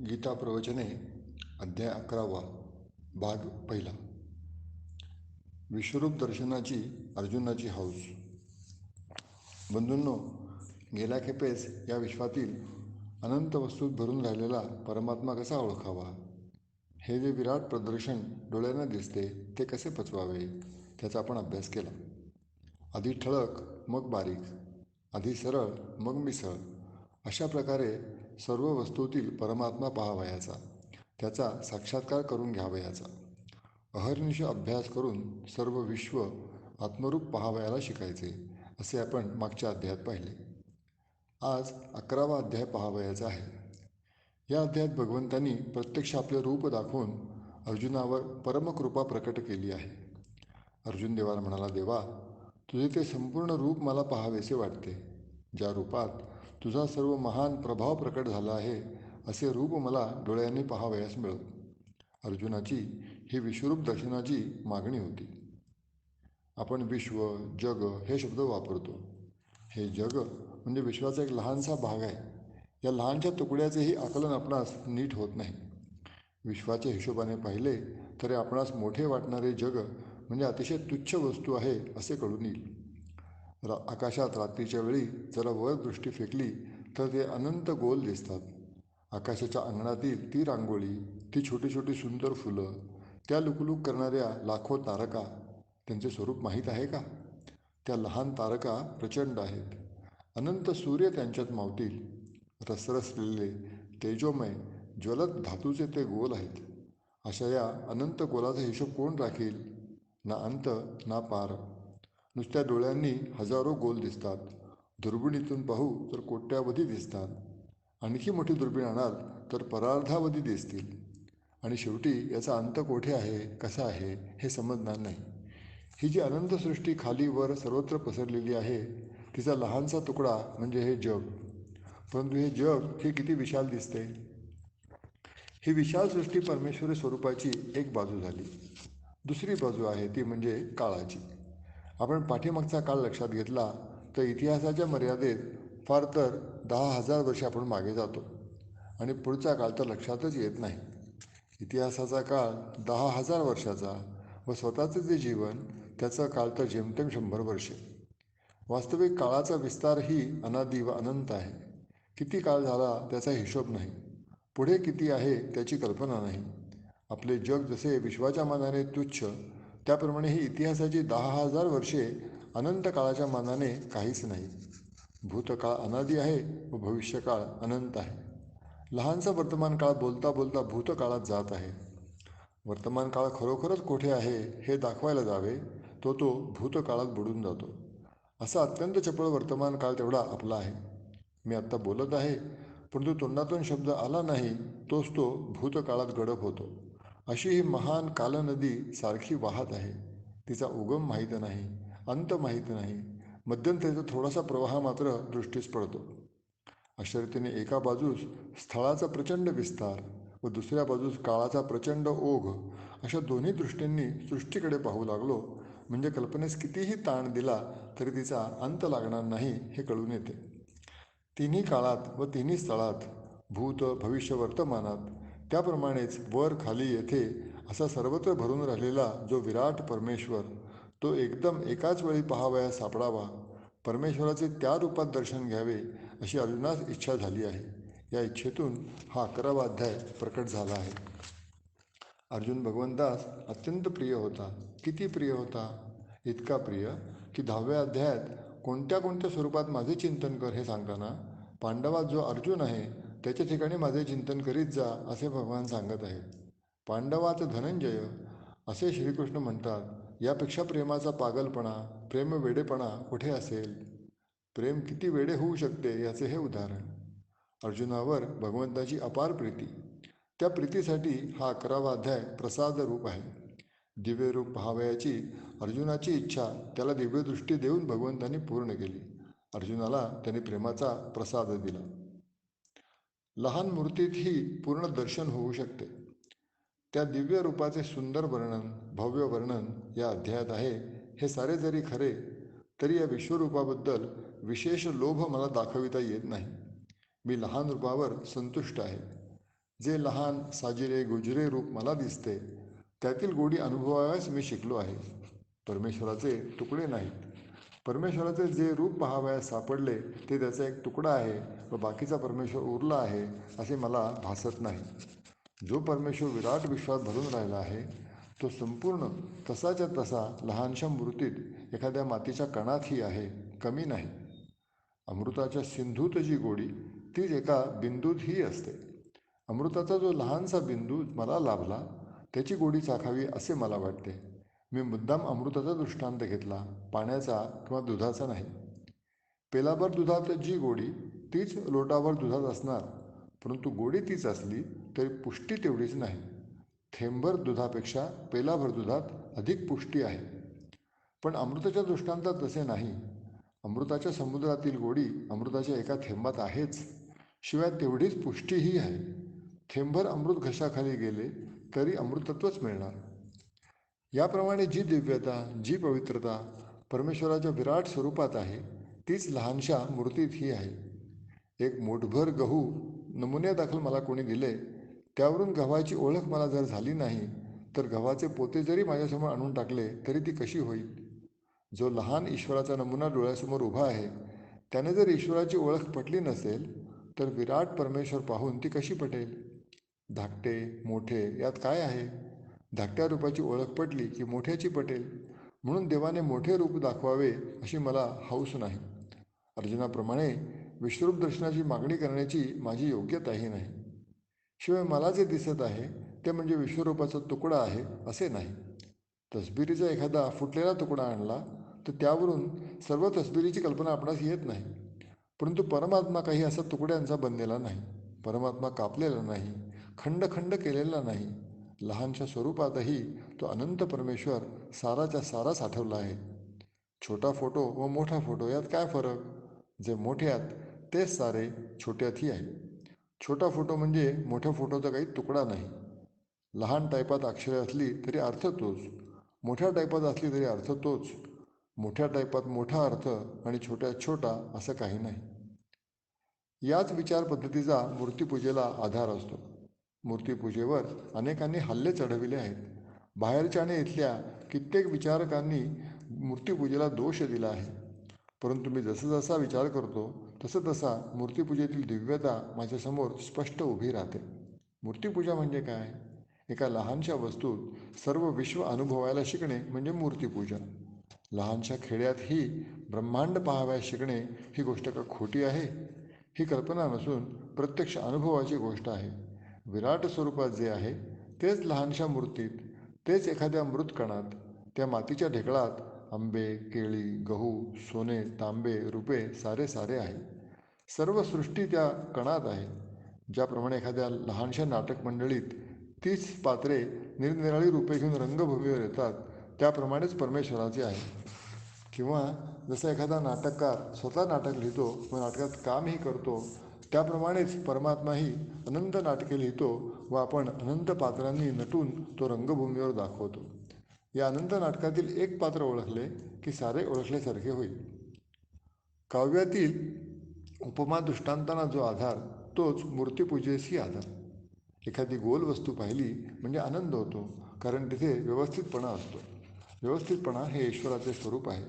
गीता प्रवचने अध्याय 11 भाग पहिला. विश्वरूप दर्शनाची अर्जुनाची हौस. बंधूंनो, गेल्या खेपेस या विश्वातील अनंत वस्तूत भरून राहिलेला परमात्मा कसा ओळखावा, हे जे विराट प्रदर्शन डोळ्यांना दिसते ते कसे पचवावे, त्याचा आपण अभ्यास केला. आधी ठळक मग बारीक, आधी सरळ मग मिसळ, अशा प्रकारे सर्व वस्तूतील परमात्मा पाहावयाचा, त्याचा साक्षात्कार करून घ्यावयाचा. अहर्निश अभ्यास करून सर्व विश्व आत्मरूप पाहावयाला शिकायचे, असे आपण मागच्या अध्यायात पाहिले. आज 11वा अध्याय पाहावयाचा आहे. या अध्यायात भगवंतांनी प्रत्यक्ष आपले रूप दाखवून अर्जुनावर परमकृपा प्रकट केली आहे. अर्जुन देवाला म्हणाला, देवा, तुझे ते संपूर्ण रूप मला पाहावेसे वाटते. ज्या रूपात तुझा सर्व महान प्रभाव प्रकट झाला आहे, असे रूप मला डोळ्यांनी पाहावयास मिळो. अर्जुनाची ही विश्वरूप दर्शनाची मागणी होती. आपण विश्व, जग हे शब्द वापरतो. हे जग म्हणजे विश्वाचा एक लहानसा भाग आहे. या लहानशा तुकड्याचेही आकलन आपणास नीट होत नाही. विश्वाच्या हिशोबाने पाहिले तरी आपणास मोठे वाटणारे जग म्हणजे अतिशय तुच्छ वस्तू आहे असे कळून येईल. आकाशात रात्रीच्या वेळी जरा वर दृष्टी फेकली तर ते अनंत गोल दिसतात. आकाशाच्या अंगणातील ती रांगोळी, ती छोटी छोटी सुंदर फुलं, त्या लुकलुक करणाऱ्या लाखो तारका, त्यांचे स्वरूप माहीत आहे का? त्या लहान तारका प्रचंड आहेत. अनंत सूर्य त्यांच्यात मावतील. रसरसलेले तेजोमय ज्वलत धातूचे ते गोल आहेत. अशा या अनंत गोलाचा हिशोब कोण राखील? ना अंत ना पार. नुसत्या डोळ्यांनी हजारो गोल दिसतात. दुर्बिणीतून पाहू तर कोट्यावधी दिसतात. आणखी मोठी दुर्बीण आणाल तर परार्धावधी दिसतील. आणि शेवटी याचा अंत कोठे आहे, कसा आहे, हे समजणार नाही. ही जी अनंत सृष्टी खाली वर सर्वत्र पसरलेली आहे, तिचा लहानसा तुकडा म्हणजे हे जग. परंतु हे जग हे किती विशाल दिसते. ही विशाल सृष्टी परमेश्वरी स्वरूपाची एक बाजू झाली. दुसरी बाजू आहे ती म्हणजे काळाची. आपण पाठीमागचा काळ लक्षात घेतला तर इतिहासाच्या मर्यादेत फार तर 10,000 वर्षे आपण मागे जातो आणि पुढचा काळ तर लक्षातच येत नाही. इतिहासाचा काळ 10,000 वर्षाचा व स्वतःचे जे जीवन त्याचा काळ तर जेमतेम 100 वर्षे. वास्तविक काळाचा विस्तारही अनादी व अनंत आहे. किती काळ झाला त्याचा हिशोब नाही. पुढे किती आहे त्याची कल्पना नाही. आपले जग जसे विश्वाच्या मानाने तुच्छ, त्याप्रमाणे ही इतिहासाची 10,000 वर्षे अनंत काळाच्या मानाने काहीच नाही. भूतकाळ अनादी आहे व भविष्यकाळ अनंत आहे. लहानसा वर्तमान काळ बोलता बोलता भूतकाळात जात आहे. वर्तमान काळ खरोखरच कोठे आहे हे दाखवायला जावे तो भूतकाळात बुडून जातो. असा अत्यंत चपळ वर्तमान काळ तेवढा आपला आहे. मी आत्ता बोलत आहे, परंतु तोंडातून शब्द आला नाही तोच तो भूतकाळात गडप होतो. अशी ही महान कालनदी सारखी वाहत आहे. तिचा उगम माहीत नाही, अंत माहीत नाही. मध्यंतरीचा थोडासा प्रवाह मात्र दृष्टीस पडतो. अशा रीतीने एका बाजूस स्थळाचा प्रचंड विस्तार व दुसऱ्या बाजूस काळाचा प्रचंड ओघ, अशा दोन्ही दृष्टींनी सृष्टीकडे पाहू लागलो म्हणजे कल्पनेस कितीही ताण दिला तरी तिचा अंत लागणार नाही हे कळून येते. तिन्ही काळात व तिन्ही स्थळात, भूत भविष्य वर्तमानात, त्याप्रमाणेच वर खाली येथे असा सर्वत्र भरून राहिलेला जो विराट परमेश्वर, तो एकदम एकाच वेळी पाहावयास सापडावा, परमेश्वराचे त्या रूपात दर्शन घ्यावे अशी अर्जुनास इच्छा झाली आहे. या इच्छेतून हा 11वा अध्याय प्रकट झाला आहे. अर्जुन भगवंतास अत्यंत प्रिय होता. किती प्रिय होता? इतका प्रिय की 10व्या अध्यायात कोणत्या कोणत्या स्वरूपात माझे चिंतन कर हे सांगताना पांडवात जो अर्जुन आहे त्याच्या ठिकाणी माझे चिंतन करीत जा असे भगवान सांगत आहेत. पांडवात धनंजय असे श्रीकृष्ण म्हणतात. यापेक्षा प्रेमाचा पागलपणा, प्रेम वेडेपणा कुठे असेल? प्रेम किती वेडे होऊ शकते याचे हे उदाहरण. अर्जुनावर भगवंताची अपार प्रीती. त्या प्रीतीसाठी हा 11वा अध्याय प्रसाद रूप आहे. दिव्य रूप पाहावयाची अर्जुनाची इच्छा त्याला दिव्यदृष्टी देऊन भगवंतांनी पूर्ण केली. अर्जुनाला त्याने प्रेमाचा प्रसाद दिला. लहान मूर्तीतही पूर्ण दर्शन होऊ शकते. त्या दिव्य रूपाचे सुंदर वर्णन, भव्य वर्णन या अध्यायात आहे. हे सारे जरी खरे तरी या विश्वरूपाबद्दल विशेष लोभ मला दाखविता येत नाही. मी लहान रूपावर संतुष्ट आहे. जे लहान साजिरे गुजरे रूप मला दिसते त्यातील गोडी अनुभवाव्यास मी शिकलो आहे. परमेश्वराचे तुकडे नाहीत. परमेश्वराचे जे रूप पाहावयास सापडले ते त्याचा एक तुकडा आहे व बाकीचा परमेश्वर उरला आहे असे मला भासत नाही. जो परमेश्वर विराट विश्वात भरून राहिला आहे तो संपूर्ण तसाच्या तसा लहानशा मूर्तीत एखाद्या मातीच्या कणातही आहे, कमी नाही. अमृताच्या सिंधूत जी गोडी तीच एका बिंदूतही असते. अमृताचा जो लहानसा बिंदू मला लाभला त्याची गोडी चाखावी असे मला वाटते. मी मुद्दाम अमृताचा दृष्टांत घेतला, पाण्याचा किंवा दुधाचा नाही. पेलाभर दुधात जी गोडी तीच लोटाभर दुधात असणार, परंतु गोडी तीच असली तरी पुष्टी तेवढीच नाही. थेंबभर दुधापेक्षा पेलाभर दुधात अधिक पुष्टी आहे. पण अमृताच्या दृष्टांतात तसे नाही. अमृताच्या समुद्रातील गोडी अमृताच्या एका थेंबात आहेच, शिवाय तेवढीच पुष्टीही आहे. थेंबभर अमृत घशाखाली गेले तरी अमृतत्वच मिळणार. याप्रमाणे जी दिव्यता, जी पवित्रता परमेश्वराच्या विराट स्वरूपात आहे तीच लहानशा मूर्तीतही आहे. एक मूठभर गहू नमुन्यादाखल मला कोणी दिले, त्यावरून गव्हाची ओळख मला जर झाली नाही तर गव्हाचे पोते जरी माझ्यासमोर आणून टाकले तरी ती कशी होईल? जो लहान ईश्वराचा नमुना डोळ्यासमोर उभा आहे त्याने जर ईश्वराची ओळख पटली नसेल तर विराट परमेश्वर पाहून ती कशी पटेल? धाकटे मोठे यात काय आहे? धाकट्या रूपाची ओळख पटली की मोठ्याची पटेल. म्हणून देवाने मोठे रूप दाखवावे अशी मला हौस नाही. अर्जुनाप्रमाणे विश्वरूप दर्शनाची मागणी करण्याची माझी योग्यताही नाही. शिवाय मला जे दिसत आहे ते म्हणजे विश्वरूपाचा तुकडा आहे असे नाही. तसबिरीचा एखादा फुटलेला तुकडा आणला तर त्यावरून सर्व तसबिरीची कल्पना आपणास येत नाही. परंतु परमात्मा काही असा तुकड्यांचा बनलेला नाही. परमात्मा कापलेला नाही, खंड खंड केलेला नाही. लहानशा स्वरूपातही तो अनंत परमेश्वर साराच्या सारा साठवला आहे. छोटा फोटो व मोठा फोटो यात काय फरक? जे मोठ्यात तेच सारे छोट्यातही आहे. छोटा फोटो म्हणजे मोठ्या फोटोचा काही तुकडा नाही. लहान टाईपात अक्षरे असली तरी अर्थ तोच, मोठ्या टाईपात असली तरी अर्थ तोच. मोठ्या टाईपात मोठा अर्थ आणि छोट्यात छोटा असं काही नाही. याच विचार पद्धतीचा मूर्तीपूजेला आधार असतो. मूर्तीपूजेवर अनेकांनी हल्ले चढविले आहेत. बाहेरच्या आणि इथल्या कित्येक विचारकांनी मूर्तीपूजेला दोष दिला आहे. परंतु मी जसा विचार करतो तसा मूर्तीपूजेतील दिव्यता माझ्यासमोर स्पष्ट उभी राहते. मूर्तीपूजा म्हणजे काय? एका लहानशा वस्तूत सर्व विश्व अनुभवायला शिकणे म्हणजे मूर्तीपूजा. लहानशा खेड्यातही ब्रह्मांड पाहाव्यास शिकणे ही गोष्ट का खोटी आहे? ही कल्पना नसून प्रत्यक्ष अनुभवाची गोष्ट आहे. विराट स्वरूपात जे आहे तेच लहानशा मूर्तीत, तेच एखाद्या मृत कणात, त्या मातीच्या ढेकळात आंबे, केळी, गहू, सोने, तांबे, रुपे सारे सारे आहे. सर्व सृष्टी त्या कणात आहे. ज्याप्रमाणे एखाद्या लहानशा नाटक मंडळीत तीच पात्रे निरनिराळी रूपे घेऊन रंगभूमीवर येतात त्याप्रमाणेच परमेश्वराचे आहे. किंवा जसा एखादा नाटककार स्वतः नाटक लिहितो व नाटकात कामही करतो त्याप्रमाणेच परमात्माही अनंत नाटके लिहितो व आपण अनंत पात्रांनी नटून तो रंगभूमीवर दाखवतो. या अनंत नाटकातील एक पात्र ओळखले की सारे ओळखल्यासारखे होईल. काव्यातील उपमा दृष्टांतांना जो आधार तोच मूर्तीपूजेसही आधार. एखादी गोल वस्तू पाहिली म्हणजे आनंद होतो, कारण तिथे व्यवस्थितपणा असतो. व्यवस्थितपणा हे ईश्वराचे स्वरूप आहे.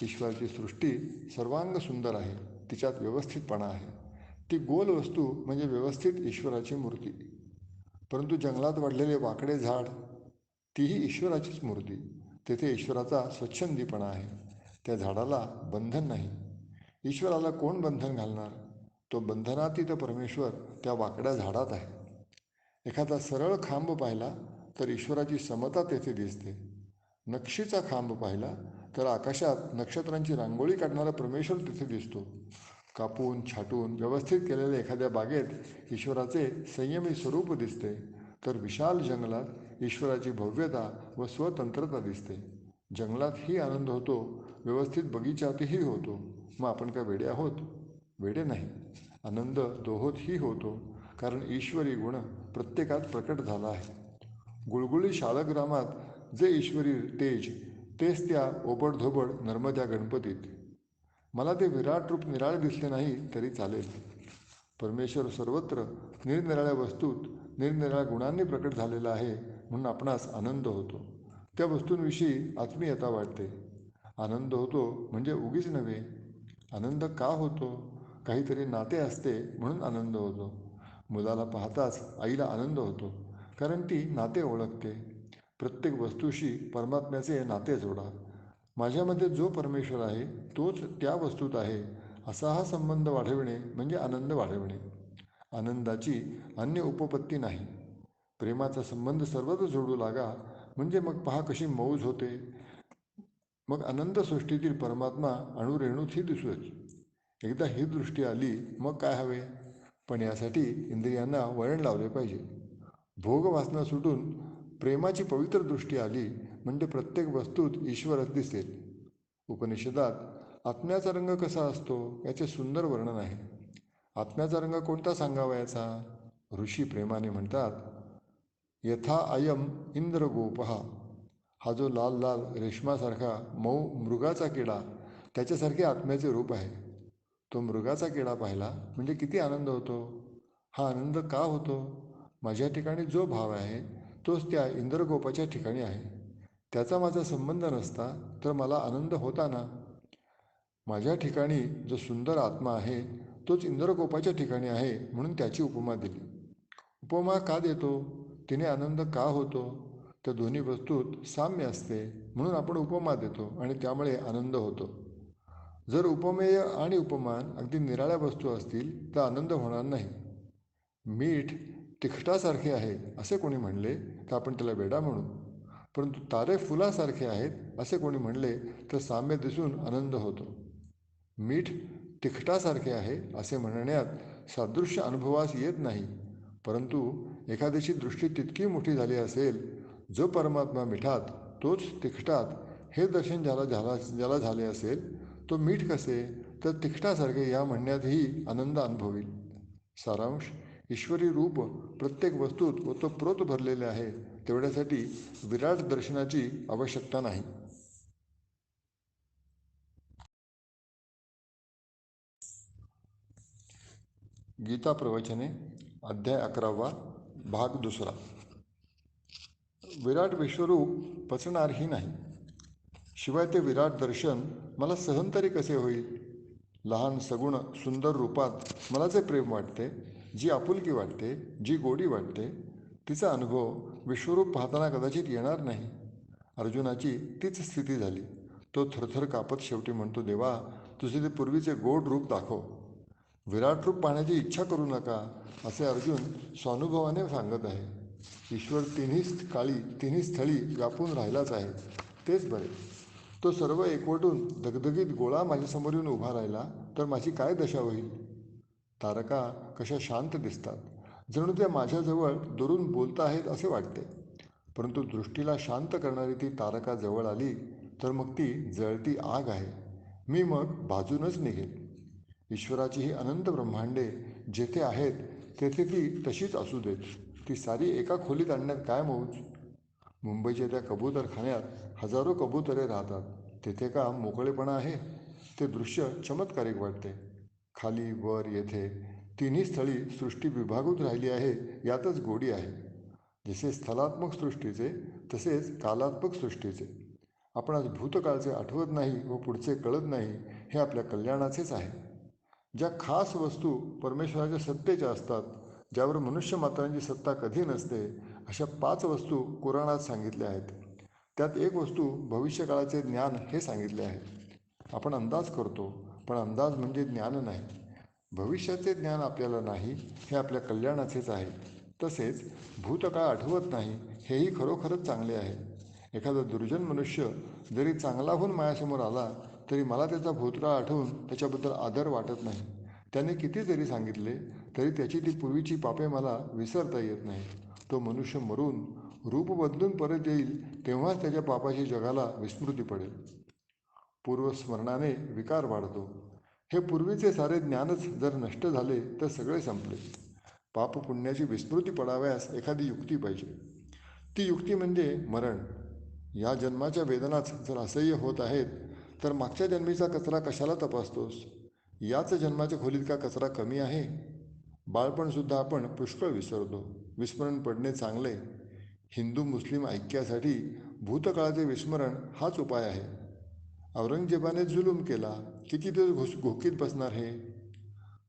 ईश्वराची सृष्टी सर्वांग सुंदर आहे, तिच्यात व्यवस्थितपणा आहे. ती गोल वस्तू म्हणजे व्यवस्थित ईश्वराची मूर्ती. परंतु जंगलात वाढलेले वाकडे झाड तीही ईश्वराचीच मूर्ती. तेथे ईश्वराचा स्वच्छंदीपणा आहे. त्या झाडाला बंधन नाही. ईश्वराला कोण बंधन घालणार? तो बंधनातीत परमेश्वर त्या वाकड्या झाडात आहे. एखादा सरळ खांब पाहिला तर ईश्वराची समता तेथे दिसते. नक्षीचा खांब पाहिला तर आकाशात नक्षत्रांची रांगोळी काढणारा परमेश्वर तिथे दिसतो. कापून छाटून व्यवस्थित केलेल्या एखाद्या बागेत ईश्वराचे संयमी स्वरूप दिसते, तर विशाल जंगलात ईश्वराची भव्यता व स्वतंत्रता दिसते. जंगलातही आनंद होतो, व्यवस्थित बगीचातही होतो. मग आपण काय वेडे आहोत? वेडे नाही. आनंद दोहोतही होतो, कारण ईश्वरी गुण प्रत्येकात प्रकट झाला आहे. गुळगुळी शाळग्रामात जे ईश्वरी तेज तेच त्या ओबडधोबड नर्मद्या गणपतीत. मला ते विराट रूप निराळे दिसले नाही तरी चालेल. परमेश्वर सर्वत्र निरनिराळ्या वस्तूत निरनिराळ्या गुणांनी प्रकट झालेला आहे, म्हणून आपणास आनंद होतो. त्या वस्तूंविषयी आत्मीयता वाटते. आनंद होतो म्हणजे उगीच नव्हे. आनंद का होतो? काहीतरी नाते असते म्हणून आनंद होतो. मुलाला पाहताच आईला आनंद होतो, कारण ती नाते ओळखते. प्रत्येक वस्तूशी परमात्म्याचे नाते जोडा. माझ्यामध्ये जो परमेश्वर आहे तोच त्या वस्तूत आहे, असा हा संबंध वाढविणे म्हणजे आनंद वाढविणे. आनंदाची अन्य उपपत्ती नाही. प्रेमाचा संबंध सर्वत्र जोडू लागा, म्हणजे मग पहा कशी मौज होते. मग आनंद सृष्टीतील परमात्मा अणुरेणूतही दिसूच. एकदा ही दृष्टी आली मग काय हवे? पण यासाठी इंद्रियांना वळण लावले पाहिजे. भोग वासना सुटून प्रेमाची पवित्र दृष्टी आली म्हणजे प्रत्येक वस्तूत ईश्वरच दिसेल. उपनिषदात आत्म्याचा रंग कसा असतो याचे सुंदर वर्णन आहे. आत्म्याचा रंग कोणता सांगावयाचा? ऋषी प्रेमाने म्हणतात, यथा अयम इंद्रगोपहा. हा जो लाल लाल रेशमासारखा मऊ मृगाचा किडा, त्याच्यासारखे आत्म्याचे रूप आहे. तो मृगाचा किडा पाहिला म्हणजे किती आनंद होतो. हा आनंद का होतो? माझ्या ठिकाणी जो भाव आहे तोच त्या इंद्रगोपाच्या ठिकाणी आहे. त्याचा माझा संबंध नसता तर मला आनंद होता ना. माझ्या ठिकाणी जो सुंदर आत्मा आहे तोच इंद्रगोपाच्या ठिकाणी आहे, म्हणून त्याची उपमा दिली. उपमा का देतो? तिने आनंद का होतो? त्या दोन्ही वस्तूत साम्य असते म्हणून आपण उपमा देतो आणि त्यामुळे आनंद होतो. जर उपमेय आणि उपमान अगदी निराळ्या वस्तू असतील तर आनंद होणार नाही. मीठ तिखटासारखे आहे असे कोणी म्हणले तर आपण त्याला वेडा म्हणू. परंतु तारे फुलासारखे आहेत असे कोणी म्हणले तर साम्य दिसून आनंद होतो. मीठ तिखटासारखे आहे असे म्हणण्यात सादृश्य अनुभवास येत नाही, परंतु एखाद्याची दृष्टी तितकी मोठी झाली असेल, जो परमात्मा मिठात तोच तिखटात हे दर्शन ज्याला झाले असेल तो मीठ कसे तर तिखटासारखे या म्हणण्यातही आनंद अनुभवेल. सारांश, ईश्वरी रूप प्रत्येक वस्तूत ओतप्रोत भरलेले आहे, तेवढ्यासाठी विराट दर्शनाची आवश्यकता नाही. गीता प्रवचने अध्याय 11, भाग 2. विराट विश्वरूप पचणारही नाही. शिवाय ते विराट दर्शन मला सहन तरी कसे होईल? लहान सगुण सुंदर रूपात मला जे प्रेम वाटते, जी आपुलकी वाटते, जी गोडी वाटते, तिचा अनुभव विश्वरूप पाहताना कदाचित येणार नाही. अर्जुनाची तीच स्थिती झाली. तो थरथर कापत शेवटी म्हणतो, देवा, तुझे ते पूर्वीचे गोड रूप दाखव. विराट रूप पाहण्याची इच्छा करू नका, असे अर्जुन स्वानुभवाने सांगत आहे. ईश्वर तिन्ही स्थळी व्यापून राहिलाच आहे, तेच बरे. तो सर्व एकवटून धगधगीत गोळा माझ्यासमोर येऊन उभा राहिला तर माझी काय दशा होईल? तारका कशा शांत दिसतात, जणू त्या माझ्याजवळ दुरून बोलत आहेत असे वाटते. परंतु दृष्टीला शांत करणारी ती तारका जवळ आली तर मग ती जळती आग आहे. मी मग भाजूनच निघेन. ईश्वराची ही अनंत ब्रह्मांडे जेथे आहेत तेथे ती तशीच असू देत. ती सारी एका खोलीत आणण्यात काय मौज? मुंबईच्या त्या कबूतरखान्यात हजारो कबुतरे राहतात. तेथे का मोकळेपणा आहे? ते दृश्य चमत्कारिक वाटते. खाली वर येथे तिन्ही स्थळी सृष्टी विभागून राहिली आहे, यातच गोडी आहे. जसे स्थलात्मक सृष्टीचे तसेच कालात्मक सृष्टीचे. आपण आज भूतकाळचे आठवत नाही व पुढचे कळत नाही, हे आपल्या कल्याणाचेच आहे. ज्या खास वस्तू परमेश्वराच्या सत्तेच्या असतात, ज्यावर मनुष्य मात्रांची सत्ता कधी नसते, अशा 5 वस्तू कुराणात सांगितल्या आहेत. त्यात एक वस्तू भविष्यकाळाचे ज्ञान हे सांगितले आहे. आपण अंदाज करतो, पण अंदाज म्हणजे ज्ञान नाही. भविष्याचे ज्ञान आपल्याला नाही, हे आपल्या कल्याणाचेच आहे. तसेच भूतकाळ आठवत नाही, हेही खरोखरच चांगले आहे. एखादा दुर्जन मनुष्य जरी चांगला होऊन माझ्यासमोर आला तरी मला त्याचा भूतकाळ आठवून त्याच्याबद्दल आदर वाटत नाही. त्याने किती जरी सांगितले तरी त्याची ती पूर्वीची पापे मला विसरता येत नाही. तो मनुष्य मरून रूप बदलून परत येईल तेव्हाच त्याच्या पापाची जगाला विस्मृती पडेल. पूर्वस्मरणाने विकार वाढतो. हे पूर्वीचे सारे ज्ञानच जर नष्ट झाले तर सगळे संपले. पाप पुण्याची विस्मृती पडाव्यास एखादी युक्ती पाहिजे. ती युक्ती म्हणजे मरण. या जन्माच्या वेदनाच जर असह्य होत आहेत तर मागच्या जन्मीचा कचरा कशाला तपासतोस? याच जन्माच्या खोलीत का कचरा कमी आहे? बाळपणसुद्धा आपण पुष्कळ विसरतो. विस्मरण पडणे चांगले. हिंदू मुस्लिम ऐक्यासाठी भूतकाळाचे विस्मरण हाच उपाय आहे. औरंगजेबाने जुलूम केला, किती दिवस घोकीत बसणार हे?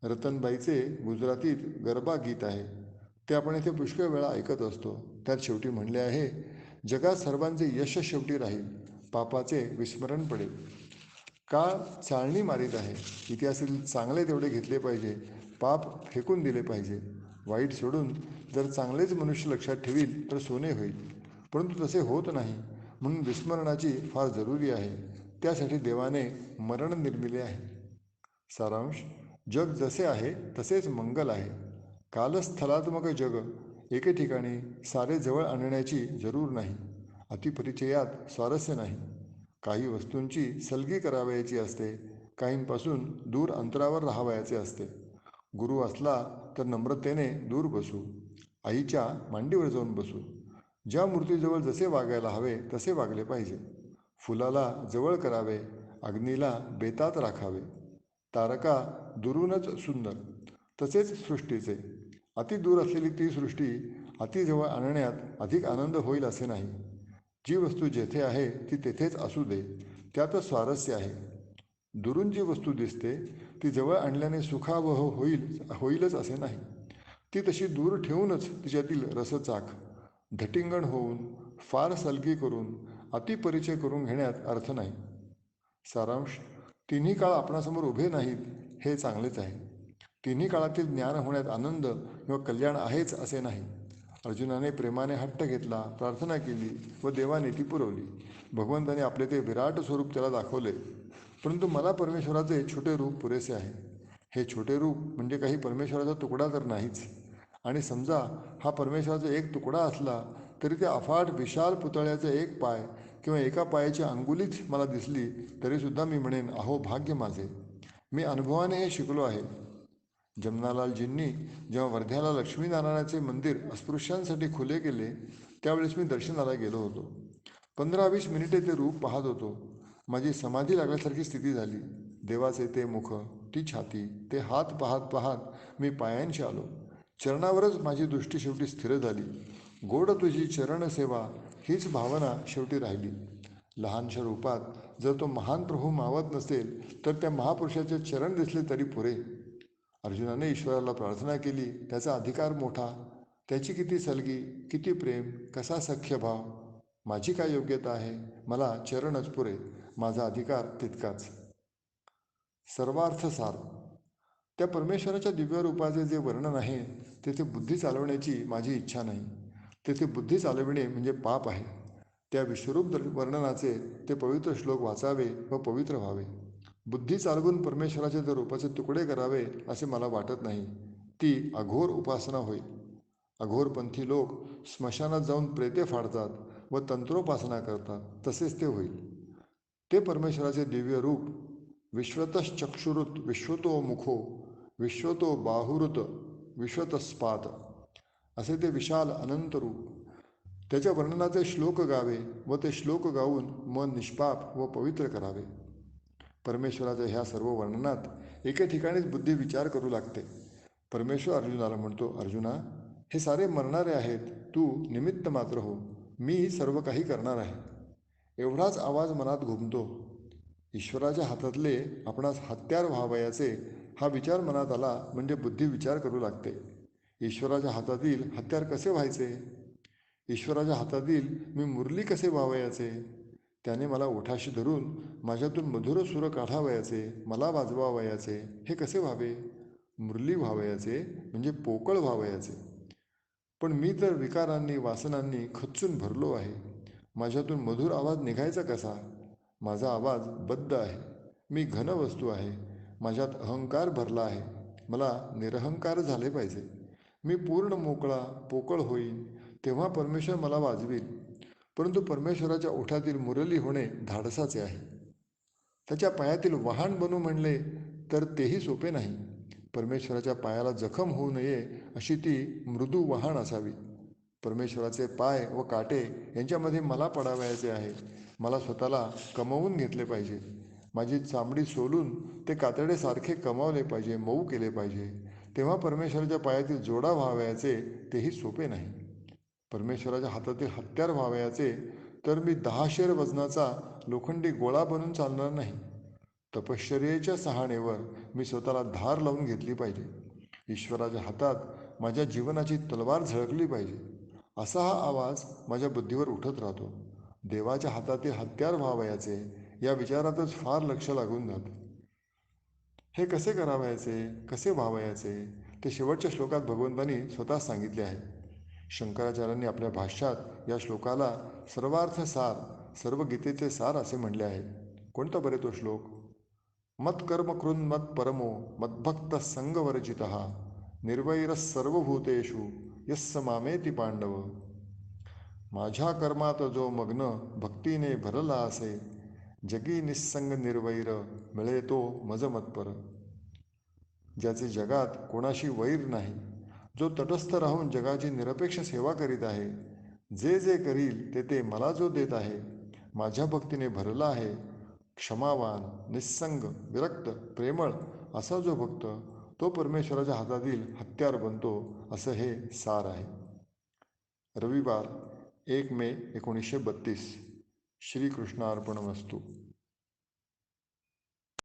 रतनबाईचे गुजरातीत गरबा गीत आहे, ते आपण इथे पुष्कळ वेळा ऐकत असतो. त्यात शेवटी म्हणले आहे, जगात सर्वांचे यश शेवटी राहील, पापाचे विस्मरण पडेल. काळ चाळणी मारीत आहे. इतिहासातील चांगले तेवढे घेतले पाहिजे, पाप फेकून दिले पाहिजे. वाईट सोडून जर चांगलेच मनुष्य लक्षात ठेवील तर सोने होईल. परंतु तसे होत नाही, म्हणून विस्मरणाची फार जरुरी आहे. त्यासाठी देवाने मरण निर्मिले आहे. सारांश: जग जसे आहे तसेच मंगल आहे. कालस्थलात्मक जग एके ठिकाणी सारे जवळ आणण्याची जरूर नाही. अतिपरिचयात स्वारस्य नाही. काही वस्तूंची सलगी करावयाची असते, काहींपासून दूर अंतरावर राहावयाचे असते. गुरु असला तर नम्रतेने दूर बसू, आईच्या मांडीवर जाऊन बसू. ज्या मूर्तीजवळ जसे वागायला हवे तसे वागले पाहिजे. फुलाला जवळ करावे, अग्नीला बेतात राखावे. तारका दुरूनच सुंदर, तसेच सृष्टीचे. अति दूर असलेली ती सृष्टी अति जवळ आणण्यात अधिक आनंद होईल असे नाही. जी वस्तू जेथे आहे ती तेथेच असू दे, त्यातच स्वारस्य आहे. दुरून जी वस्तू दिसते ती जवळ आणल्याने सुखावह होईलच असे नाही. ती तशी दूर ठेवूनच तिच्यातील रसचाख धटिंगण होऊन फार सलगी करून अतिपरिचय करून घेण्यात अर्थ नाही. सारांश: तिन्ही काळ आपणासमोर उभे नाहीत हे चांगलेच आहे. तिन्ही काळातील ज्ञान होण्यात आनंद किंवा कल्याण आहेच असे नाही. अर्जुनाने प्रेमाने हट्ट घेतला, प्रार्थना केली व देवाने ती पुरवली. भगवंताने आपले ते विराट स्वरूप त्याला दाखवले. परंतु मला परमेश्वराचे छोटे रूप पुरेसे आहे. हे छोटे रूप म्हणजे काही परमेश्वराचा तुकडा तर नाहीच. आणि समजा हा परमेश्वराचा एक तुकडा असला तरी त्या अफाट विशाल पुतळ्याचा एक पाय किंवा एका पायाची अंगुलीच मला दिसली तरीसुद्धा मी म्हणेन, अहो भाग्य माझे, मी अनुभवाने हे शिकलो आहे. जमनालालजींनी जेव्हा वर्ध्याला लक्ष्मीनारायणाचे मंदिर अस्पृश्यांसाठी खुले केले त्यावेळेस मी दर्शनाला गेलो होतो. 15-20 मिनिटे ते रूप पाहत होतो. माझी समाधी लागल्यासारखी स्थिती झाली. देवाचे ते मुख, ती छाती, ते हात पाहत पाहत मी पायांशी आलो. चरणावरच माझी दृष्टी शेवटी स्थिर झाली. गोड तुझी चरणसेवा हीच भावना शेवटी राहिली. लहानशा रूपात जर तो महान प्रभू मावत नसेल तर त्या महापुरुषाचे चरण दिसले तरी पुरे. अर्जुनाने ईश्वराला प्रार्थना केली, त्याचा अधिकार मोठा, त्याची किती सलगी, किती प्रेम, कसा सख्यभाव. माझी काय योग्यता आहे? मला चरणच पुरे, माझा अधिकार तितकाच. सर्वार्थ सार: त्या परमेश्वराच्या दिव्य रूपाचे जे वर्णन आहे तेथे बुद्धी चालवण्याची माझी इच्छा नाही. तेथे बुद्धी चालविणे म्हणजे पाप आहे. त्या विश्वरूप वर्णनाचे ते पवित्र श्लोक वाचावे व पवित्र व्हावे. बुद्धी चालवून परमेश्वराचे त्या रूपाचे तुकडे करावे असे मला वाटत नाही. ती अघोर उपासना होईल. अघोरपंथी लोक स्मशानात जाऊन प्रेते फाडतात व तंत्रोपासना करतात, तसेच ते होईल. ते परमेश्वराचे दिव्य रूप विश्वतश्चक्षुरुत विश्वतो मुखो विश्वतो बाहुरुत विश्वतस्पात असे ते विशाल अनंत रूप. त्याच्या वर्णनाचे श्लोक गावे व ते श्लोक गाऊन मन निष्पाप व पवित्र करावे. परमेश्वराच्या ह्या सर्व वर्णनात एके ठिकाणीच बुद्धी विचार करू लागते. परमेश्वर अर्जुनाला म्हणतो, अर्जुना, हे सारे मरणारे आहेत, तू निमित्त मात्र हो, मी सर्व काही करणार आहे. एवढाच आवाज मनात घुमतो. ईश्वराच्या हातातले आपणास हत्यार व्हावयाचे हा विचार मनात आला म्हणजे बुद्धी विचार करू लागते. ईश्वराच्या हातातील हत्यार कसे व्हायचे? ईश्वराच्या हातातील मी मुरली कसे व्हावयाचे? त्याने मला ओठाशी धरून माझ्यातून मधुर सूर काढावयाचे, मला वाजवावयाचे, हे कसे व्हावे? मुरली व्हावयाचे म्हणजे पोकळ व्हावयाचे. पण मी तर विकारांनी वासनांनी खच्चून भरलो आहे. माझ्यातून मधुर आवाज निघायचा कसा? माझा आवाज बद्ध आहे. मी घन वस्तू आहे. माझ्यात अहंकार भरला आहे. मला निरहंकार झाले पाहिजे. मी पूर्ण मोकळा पोकळ होईन, तेव्हा परमेश्वर मला वाजवील. परंतु परमेश्वराच्या ओठातील मुरली होणे धाडसाचे आहे. त्याच्या पायातील वहाण बनू म्हणले तर तेही सोपे नाही. परमेश्वराच्या पायाला जखम होऊ नये अशी ती मृदू वहाण असावी. परमेश्वराचे पाय व काटे यांच्यामध्ये मला पडावयाचे आहे. मला स्वतःला कमवून घेतले पाहिजे. माझी चामडी सोलून ते कातडेसारखे कमावले पाहिजे, मऊ केले पाहिजे. तेव्हा परमेश्वराच्या पायातील जोडा व्हावयाचे तेही सोपे नाही. परमेश्वराच्या हातातील हत्यार व्हावयाचे तर मी 10 शेर वजनाचा लोखंडी गोळा बनून चालणार नाही. तपश्चर्येच्या सहाणेवर मी स्वतःला धार लावून घेतली पाहिजे. ईश्वराच्या हातात माझ्या जीवनाची तलवार झळकली पाहिजे. असा हा आवाज माझ्या बुद्धीवर उठत राहतो. देवाच्या हातातील हत्यार व्हावयाचे या विचारातच फार लक्ष लागून जातं. हे कसे करावयाचे, कसे व्हावयाचे ते शेवटच्या श्लोकात भगवंतांनी स्वतः सांगितले आहे. शंकराचार्यांनी आपल्या भाष्यात या श्लोकाला सर्वार्थ सार, सर्व गीतेचे सार असे म्हणले आहे. कोणता बरे तो श्लोक? मत्कर्म कृन् मत परमो मद्भक्त संगवर्जित निर्वैरस सर्वभूतेषु यस्स मामेति पांडव. माझ्या कर्मात जो मग्न भक्तीने भरला असे, जगी निस्संग निर्वैर मिळे तो मज मत्पर. ज्याचे जगात कोणाशी वैर नाही, जो तटस्थ राहून जगाची निरपेक्ष सेवा करीत आहे, जे जे करील ते ते मला जो देत आहे, माझ्या भक्तीने भरला आहे, क्षमावान, निस्संग, विरक्त, प्रेमळ असा जो भक्त, तो परमेश्वराच्या हातातील हत्यार बनतो, असं हे सार आहे. रविवार 1 मे 1932. श्रीकृष्णार्पणमस्तु.